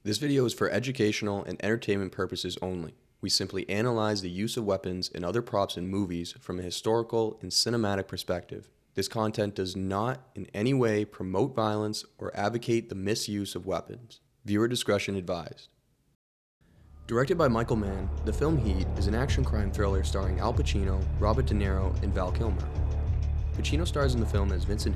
This video is for educational and entertainment purposes only. We simply analyze the use of weapons and other props in movies from a historical and cinematic perspective. This content does not in any way promote violence or advocate the misuse of weapons. Viewer discretion advised. Directed by Michael Mann, the film Heat is an action crime thriller starring Al Pacino, Robert De Niro, and Val Kilmer. Pacino stars in the film as Vincent,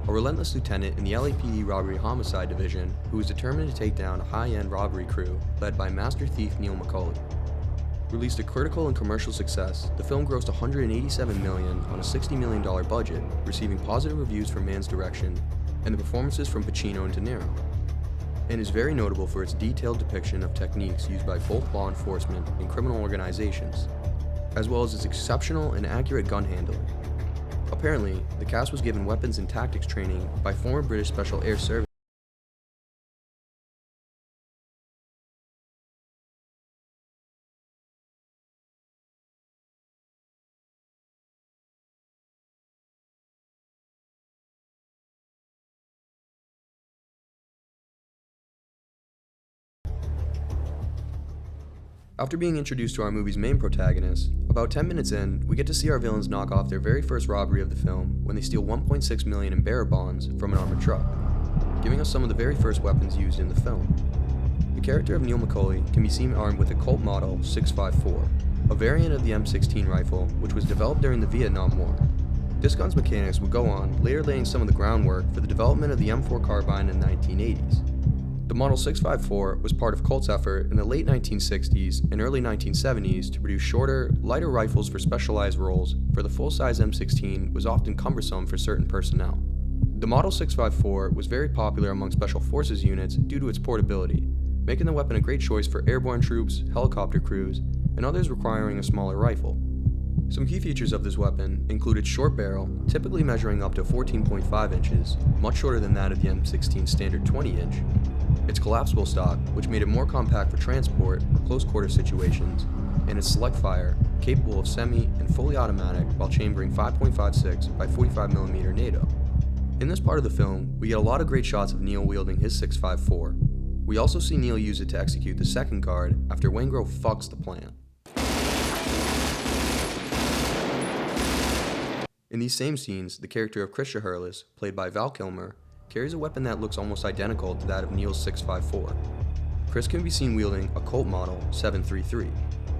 a relentless lieutenant in the LAPD Robbery Homicide Division who is determined to take down a high-end robbery crew led by master thief Neil McCauley. Released a critical and commercial success, the film grossed $187 million on a $60 million budget, receiving positive reviews for Mann's direction and the performances from Pacino and De Niro, and is very notable for its detailed depiction of techniques used by both law enforcement and criminal organizations, as well as its exceptional and accurate gun handling. Apparently, the cast was given weapons and tactics training by former British Special Air Service. After being introduced to our movie's main protagonist, about 10 minutes in, we get to see our villains knock off their very first robbery of the film when they steal $1.6 million in bearer bonds from an armored truck, giving us some of the very first weapons used in the film. The character of Neil McCauley can be seen armed with a Colt Model 6.54, a variant of the M16 rifle which was developed during the Vietnam War. This gun's mechanics would go on, later laying some of the groundwork for the development of the M4 carbine in the 1980s. The Model 6.54 was part of Colt's effort in the late 1960s and early 1970s to produce shorter, lighter rifles for specialized roles, for the full-size M16 was often cumbersome for certain personnel. The Model 6.54 was very popular among Special Forces units due to its portability, making the weapon a great choice for airborne troops, helicopter crews, and others requiring a smaller rifle. Some key features of this weapon included short barrel, typically measuring up to 14.5 inches, much shorter than that of the M16 standard 20-inch, its collapsible stock, which made it more compact for transport or close-quarter situations, and its select fire, capable of semi and fully automatic while chambering 5.56 by 45mm NATO. In this part of the film, we get a lot of great shots of Neil wielding his 6.54. We also see Neil use it to execute the second guard after Waingro fucks the plan. In these same scenes, the character of Christian Hurlis, played by Val Kilmer, carries a weapon that looks almost identical to that of Neil's 6.54. Chris can be seen wielding a Colt Model 7.33.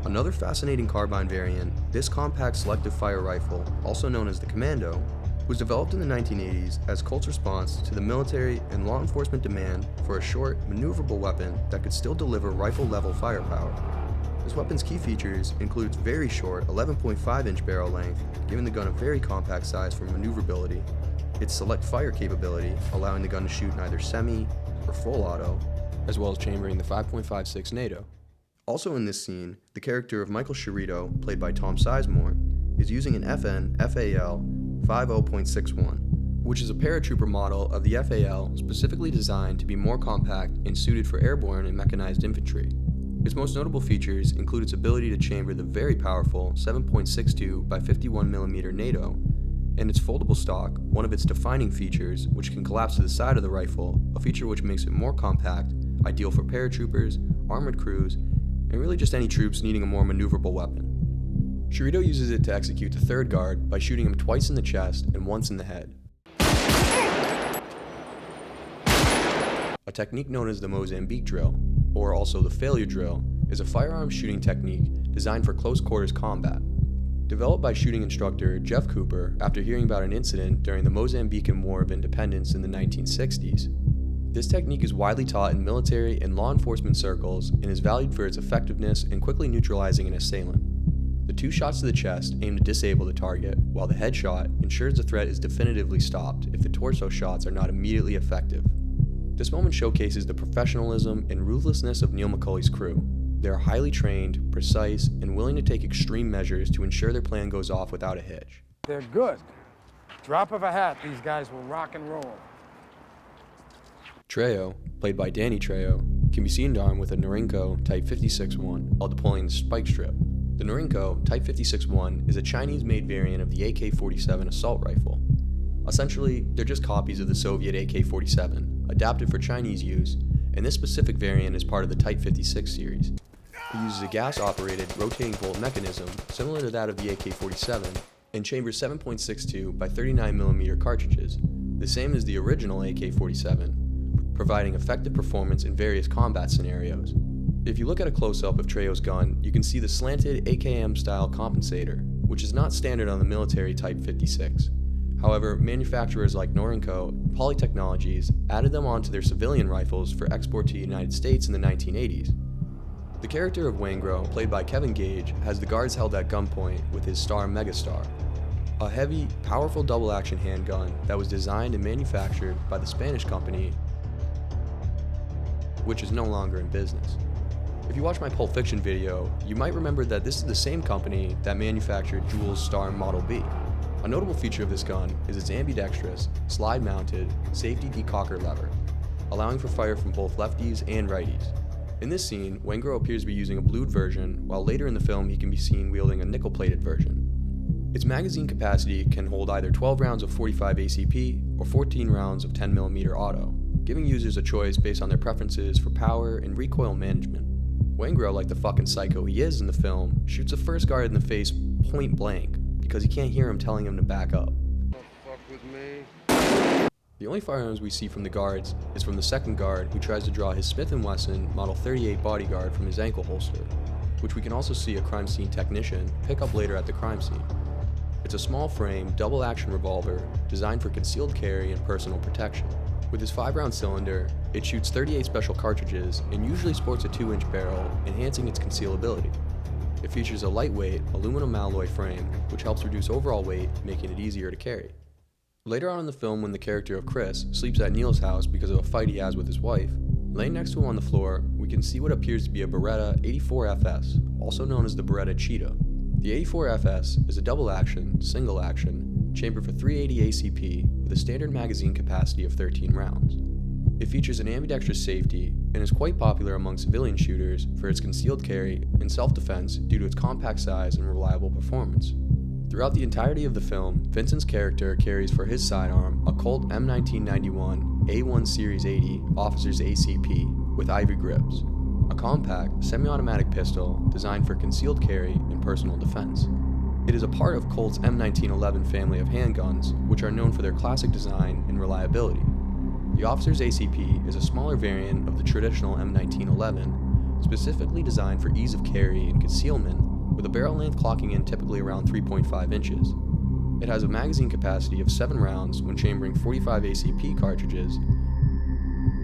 Another fascinating carbine variant, this compact selective fire rifle, also known as the Commando, was developed in the 1980s as Colt's response to the military and law enforcement demand for a short, maneuverable weapon that could still deliver rifle-level firepower. This weapon's key features include its very short 11.5-inch barrel length, giving the gun a very compact size for maneuverability, its select fire capability, allowing the gun to shoot neither semi or full auto, as well as chambering the 5.56 NATO. Also in this scene, the character of Michael Sciarrito, played by Tom Sizemore, is using an FN FAL 50.61, which is a paratrooper model of the FAL specifically designed to be more compact and suited for airborne and mechanized infantry. Its most notable features include its ability to chamber the very powerful 7.62 by 51mm NATO, and its foldable stock, one of its defining features, which can collapse to the side of the rifle, a feature which makes it more compact, ideal for paratroopers, armored crews, and really just any troops needing a more maneuverable weapon. Sciarrito uses it to execute the third guard by shooting him twice in the chest and once in the head. A technique known as the Mozambique drill, or also the failure drill, is a firearms shooting technique designed for close quarters combat. Developed by shooting instructor Jeff Cooper after hearing about an incident during the Mozambican War of Independence in the 1960s. This technique is widely taught in military and law enforcement circles and is valued for its effectiveness in quickly neutralizing an assailant. The two shots to the chest aim to disable the target, while the headshot ensures the threat is definitively stopped if the torso shots are not immediately effective. This moment showcases the professionalism and ruthlessness of Neil McCauley's crew. They are highly trained, precise, and willing to take extreme measures to ensure their plan goes off without a hitch. They're good. Drop of a hat, these guys will rock and roll. Trejo, played by Danny Trejo, can be seen armed with a Norinco Type 56-1 while deploying the spike strip. The Norinco Type 56-1 is a Chinese-made variant of the AK-47 assault rifle. Essentially, they're just copies of the Soviet AK-47, adapted for Chinese use, and this specific variant is part of the Type 56 series. It uses a gas-operated rotating bolt mechanism similar to that of the AK-47 and chambers 7.62 by 39mm cartridges, the same as the original AK-47, providing effective performance in various combat scenarios. If you look at a close-up of Trejo's gun, you can see the slanted AKM-style compensator, which is not standard on the military Type 56. However, manufacturers like Norinco and Poly Technologies added them onto their civilian rifles for export to the United States in the 1980s. The character of Waingro, played by Kevin Gage, has the guards held at gunpoint with his Star Megastar, a heavy, powerful double-action handgun that was designed and manufactured by the Spanish company, which is no longer in business. If you watch my Pulp Fiction video, you might remember that this is the same company that manufactured Juul's Star Model B. A notable feature of this gun is its ambidextrous, slide-mounted, safety decocker lever, allowing for fire from both lefties and righties. In this scene, Waingro appears to be using a blued version, while later in the film he can be seen wielding a nickel-plated version. Its magazine capacity can hold either 12 rounds of 45 ACP or 14 rounds of 10mm auto, giving users a choice based on their preferences for power and recoil management. Waingro, like the fucking psycho he is in the film, shoots the first guard in the face point blank because he can't hear him telling him to back up. Don't fuck with me. The only firearms we see from the guards is from the second guard, who tries to draw his Smith & Wesson Model 38 bodyguard from his ankle holster, which we can also see a crime scene technician pick up later at the crime scene. It's a small frame, double-action revolver designed for concealed carry and personal protection. With its 5-round cylinder, it shoots 38 special cartridges and usually sports a 2-inch barrel, enhancing its concealability. It features a lightweight, aluminum alloy frame, which helps reduce overall weight, making it easier to carry. Later on in the film, when the character of Chris sleeps at Neil's house because of a fight he has with his wife, laying next to him on the floor, we can see what appears to be a Beretta 84FS, also known as the Beretta Cheetah. The 84FS is a double-action, single-action, chambered for 380 ACP with a standard magazine capacity of 13 rounds. It features an ambidextrous safety and is quite popular among civilian shooters for its concealed carry and self-defense due to its compact size and reliable performance. Throughout the entirety of the film, Vincent's character carries for his sidearm a Colt M1991 A1 Series 80 Officer's ACP with ivory grips, a compact, semi-automatic pistol designed for concealed carry and personal defense. It is a part of Colt's M1911 family of handguns, which are known for their classic design and reliability. The Officer's ACP is a smaller variant of the traditional M1911, specifically designed for ease of carry and concealment, with a barrel length clocking in typically around 3.5 inches. It has a magazine capacity of 7 rounds when chambering 45 ACP cartridges.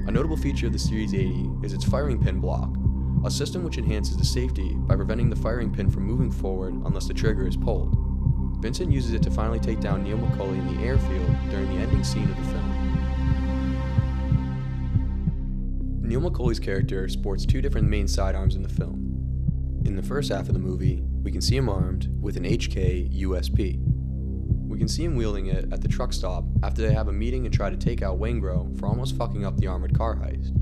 A notable feature of the Series 80 is its firing pin block, a system which enhances the safety by preventing the firing pin from moving forward unless the trigger is pulled. Vincent uses it to finally take down Neil McCauley in the airfield during the ending scene of the film. Neil McCauley's character sports 2 different main sidearms in the film. In the first half of the movie, we can see him armed with an HK USP. We can see him wielding it at the truck stop after they have a meeting and try to take out Waingro for almost fucking up the armored car heist.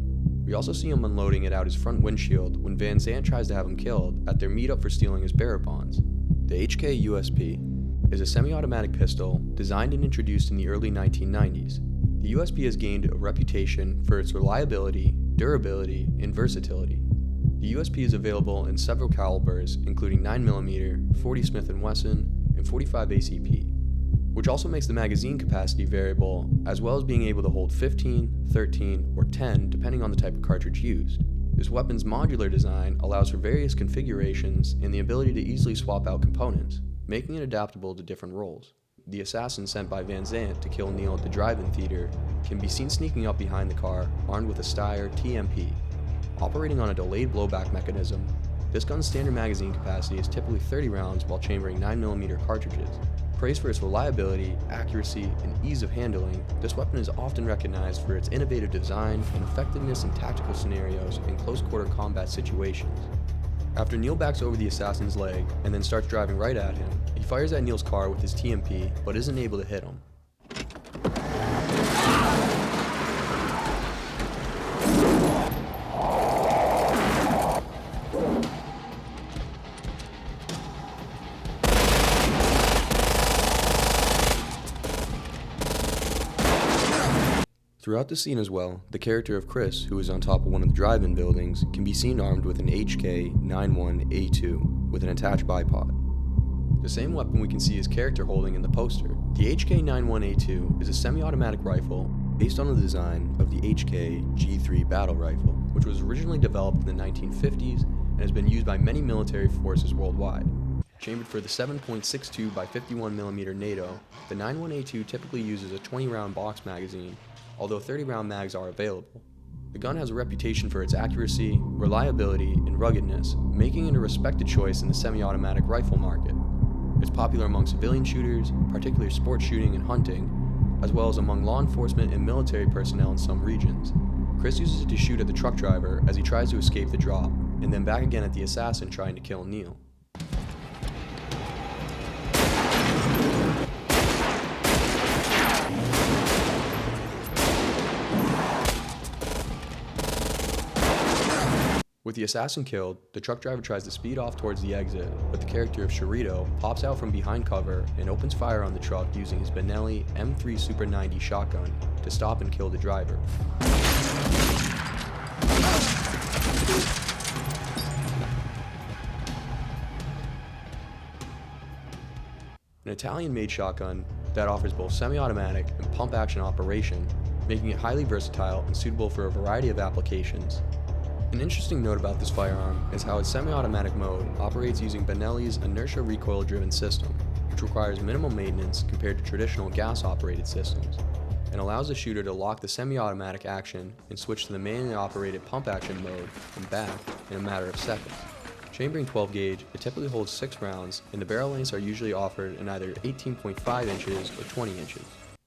We also see him unloading it out his front windshield when Van Zandt tries to have him killed at their meetup for stealing his bearer bonds. The HK USP is a semi-automatic pistol designed and introduced in the early 1990s. The USP has gained a reputation for its reliability, durability, and versatility. The USP is available in several calibers, including 9mm, 40 Smith & Wesson, and 45 ACP, which also makes the magazine capacity variable, as well as being able to hold 15, 13, or 10 depending on the type of cartridge used. This weapon's modular design allows for various configurations and the ability to easily swap out components, making it adaptable to different roles. The assassin sent by Van Zandt to kill Neil at the drive-in theater can be seen sneaking up behind the car armed with a Steyr TMP. Operating on a delayed blowback mechanism, this gun's standard magazine capacity is typically 30 rounds while chambering 9mm cartridges. Praised for its reliability, accuracy, and ease of handling, this weapon is often recognized for its innovative design and effectiveness in tactical scenarios and close-quarter combat situations. After Neil backs over the assassin's leg and then starts driving right at him, he fires at Neil's car with his TMP but isn't able to hit him. Throughout the scene as well, the character of Chris, who is on top of one of the drive-in buildings, can be seen armed with an HK-91A2 with an attached bipod. The same weapon we can see his character holding in the poster. The HK-91A2 is a semi-automatic rifle based on the design of the HK G3 battle rifle, which was originally developed in the 1950s and has been used by many military forces worldwide. Chambered for the 7.62 by 51mm NATO, the 91A2 typically uses a 20-round box magazine, although 30-round mags are available. The gun has a reputation for its accuracy, reliability, and ruggedness, making it a respected choice in the semi-automatic rifle market. It's popular among civilian shooters, particularly sports shooting and hunting, as well as among law enforcement and military personnel in some regions. Chris uses it to shoot at the truck driver as he tries to escape the drop, and then back again at the assassin trying to kill Neil. With the assassin killed, the truck driver tries to speed off towards the exit, but the character of Shootout pops out from behind cover and opens fire on the truck using his Benelli M3 Super 90 shotgun to stop and kill the driver. An Italian-made shotgun that offers both semi-automatic and pump-action operation, making it highly versatile and suitable for a variety of applications. An interesting note about this firearm is how its semi-automatic mode operates using Benelli's inertia recoil-driven system, which requires minimal maintenance compared to traditional gas-operated systems, and allows the shooter to lock the semi-automatic action and switch to the manually operated pump-action mode and back in a matter of seconds. Chambering 12 gauge, it typically holds 6 rounds, and the barrel lengths are usually offered in either 18.5 inches or 20 inches.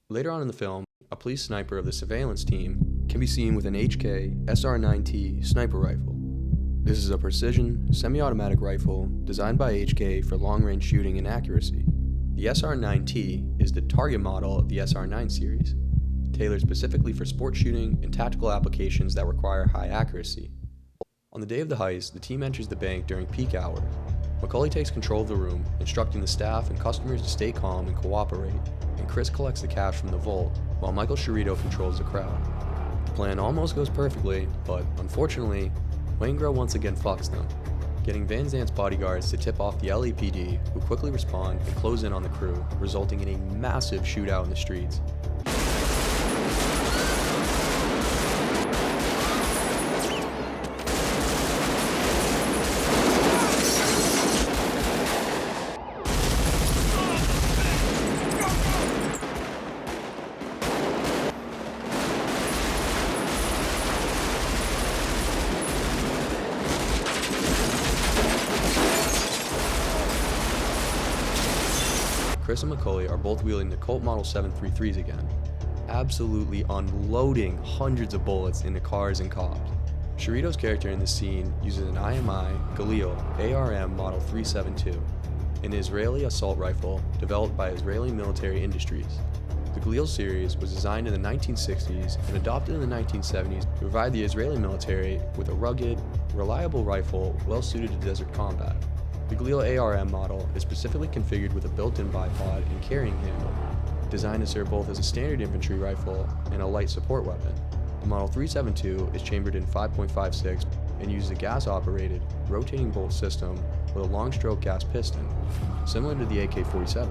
Later on in the film, a police sniper of the surveillance team can be seen with an HK SR9T sniper rifle. This is a precision, semi-automatic rifle designed by HK for long-range shooting and accuracy. The SR9T is the target model of the SR9 series, tailored specifically for sport shooting and tactical applications that require high accuracy. On the day of the heist, the team enters the bank during peak hours. Macaulay takes control of the room, instructing the staff and customers to stay calm and cooperate, and Chris collects the cash from the vault, while Michael Shootout controls the crowd. The plan almost goes perfectly, but unfortunately, Waingro once again fucks them, getting Van Zant's bodyguards to tip off the LAPD, who quickly respond and close in on the crew, resulting in a massive shootout in the streets. Chris and Macaulay are both wielding the Colt Model 733s again, absolutely unloading hundreds of bullets into cars and cops. Shirito's character in this scene uses an IMI Galil ARM Model 372, an Israeli assault rifle developed by Israeli Military Industries. The Galil series was designed in the 1960s and adopted in the 1970s to provide the Israeli military with a rugged, reliable rifle well suited to desert combat. The Galil ARM model is specifically configured with a built-in bipod and carrying handle, designed to serve both as a standard infantry rifle and a light support weapon. The Model 372 is chambered in 5.56 and uses a gas-operated, rotating bolt system with a long-stroke gas piston, similar to the AK-47.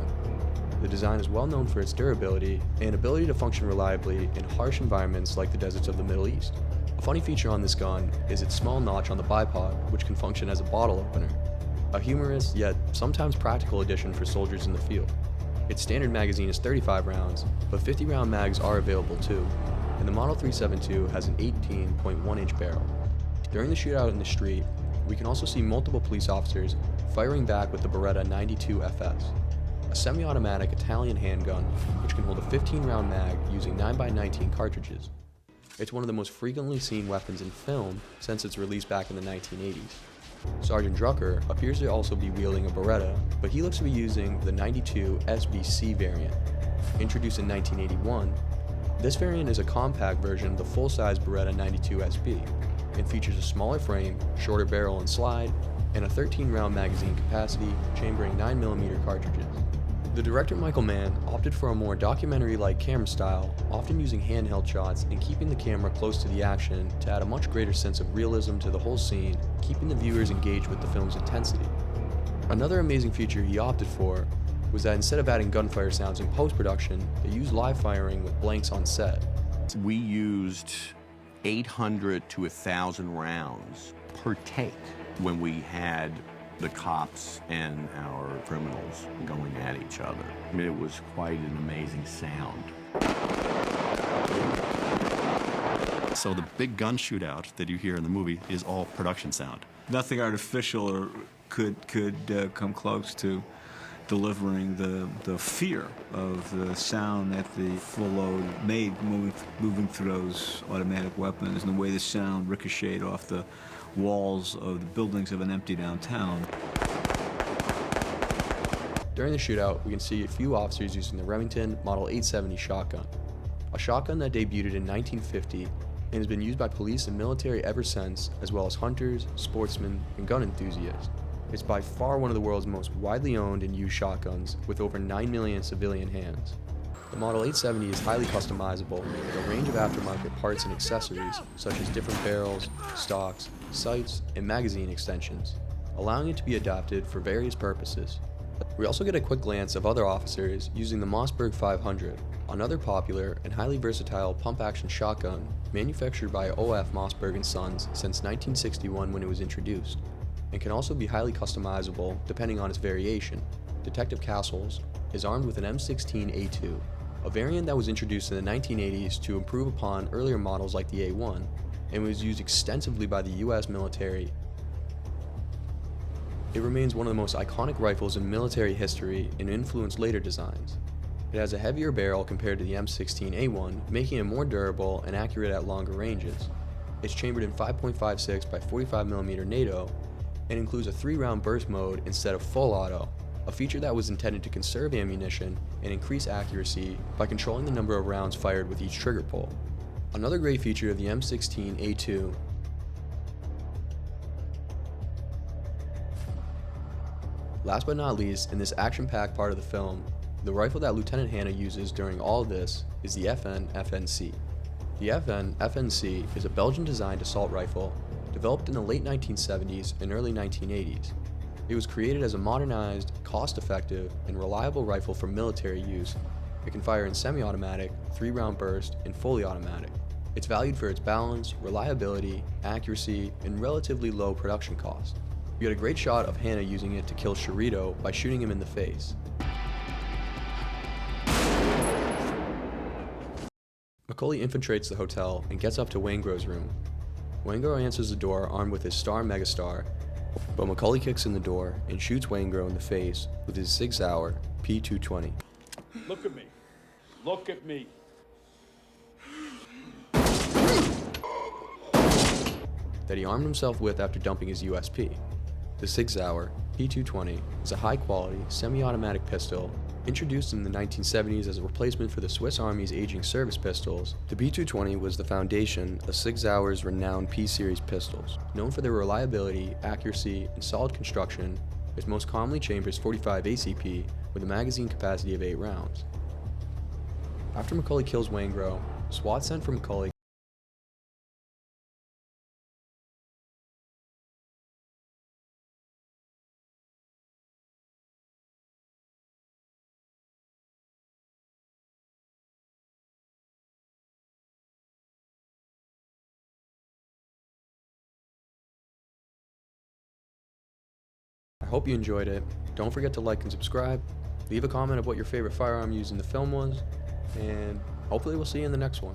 The design is well known for its durability and ability to function reliably in harsh environments like the deserts of the Middle East. A funny feature on this gun is its small notch on the bipod, which can function as a bottle opener. A humorous, yet sometimes practical addition for soldiers in the field. Its standard magazine is 35 rounds, but 50-round mags are available too, and the Model 372 has an 18.1-inch barrel. During the shootout in the street, we can also see multiple police officers firing back with the Beretta 92 FS, a semi-automatic Italian handgun which can hold a 15-round mag using 9x19 cartridges. It's one of the most frequently seen weapons in film since its release back in the 1980s. Sergeant Drucker appears to also be wielding a Beretta, but he looks to be using the 92 SBC variant. Introduced in 1981, this variant is a compact version of the full-size Beretta 92 SB and features a smaller frame, shorter barrel and slide, and a 13-round magazine capacity chambering 9mm cartridges. The director Michael Mann opted for a more documentary-like camera style, often using handheld shots and keeping the camera close to the action to add a much greater sense of realism to the whole scene, keeping the viewers engaged with the film's intensity. Another amazing feature he opted for was that instead of adding gunfire sounds in post-production, they used live firing with blanks on set. We used 800 to 1,000 rounds per take when we had the cops and our criminals going at each other. I mean, it was quite an amazing sound. So the big gun shootout that you hear in the movie is all production sound. Nothing artificial or could come close to delivering the fear of the sound that the full load made moving through those automatic weapons, and the way the sound ricocheted off the walls of the buildings of an empty downtown. During the shootout, we can see a few officers using the Remington Model 870 shotgun, a shotgun that debuted in 1950 and has been used by police and military ever since, as well as hunters, sportsmen, and gun enthusiasts. It's by far one of the world's most widely owned and used shotguns, with over 9 million civilian hands. The Model 870 is highly customizable, with a range of aftermarket parts and accessories, such as different barrels, stocks, sights, and magazine extensions, allowing it to be adapted for various purposes. We also get a quick glance of other officers using the Mossberg 500, another popular and highly versatile pump-action shotgun manufactured by OF Mossberg & Sons since 1961 when it was introduced, and can also be highly customizable depending on its variation. Detective Castles is armed with an M16A2, a variant that was introduced in the 1980s to improve upon earlier models like the A1, and was used extensively by the US military. It remains one of the most iconic rifles in military history and influenced later designs. It has a heavier barrel compared to the M16A1, making it more durable and accurate at longer ranges. It's chambered in 5.56 by 45mm NATO and includes a 3-round burst mode instead of full auto, a feature that was intended to conserve ammunition and increase accuracy by controlling the number of rounds fired with each trigger pull. Another great feature of the M16A2 Last but not least, in this action-packed part of the film, the rifle that Lieutenant Hanna uses during all of this is the FN-FNC. The FN-FNC is a Belgian-designed assault rifle developed in the late 1970s and early 1980s. It was created as a modernized, cost-effective, and reliable rifle for military use. It can fire in semi-automatic, 3-round burst, and fully automatic. It's valued for its balance, reliability, accuracy, and relatively low production cost. We get a great shot of Hanna using it to kill Sharito by shooting him in the face. Macaulay infiltrates the hotel and gets up to Waingro's room. Waingro answers the door armed with his Star Megastar, but Macaulay kicks in the door and shoots Waingro in the face with his 6-hour P220. Look at me. Look at me. That he armed himself with after dumping his USP. The 6-hour P220 is a high-quality, semi-automatic pistol introduced in the 1970s as a replacement for the Swiss Army's aging service pistols. The P220 was the foundation of 6 Hour's renowned P-Series pistols. Known for their reliability, accuracy, and solid construction, it most commonly chambers 45 ACP with a magazine capacity of 8 rounds. After Macaulay kills Waingro, SWAT sent for Macaulay I hope you enjoyed it. Don't forget to like and subscribe. Leave a comment of what your favorite firearm used in the film was, and hopefully we'll see you in the next one.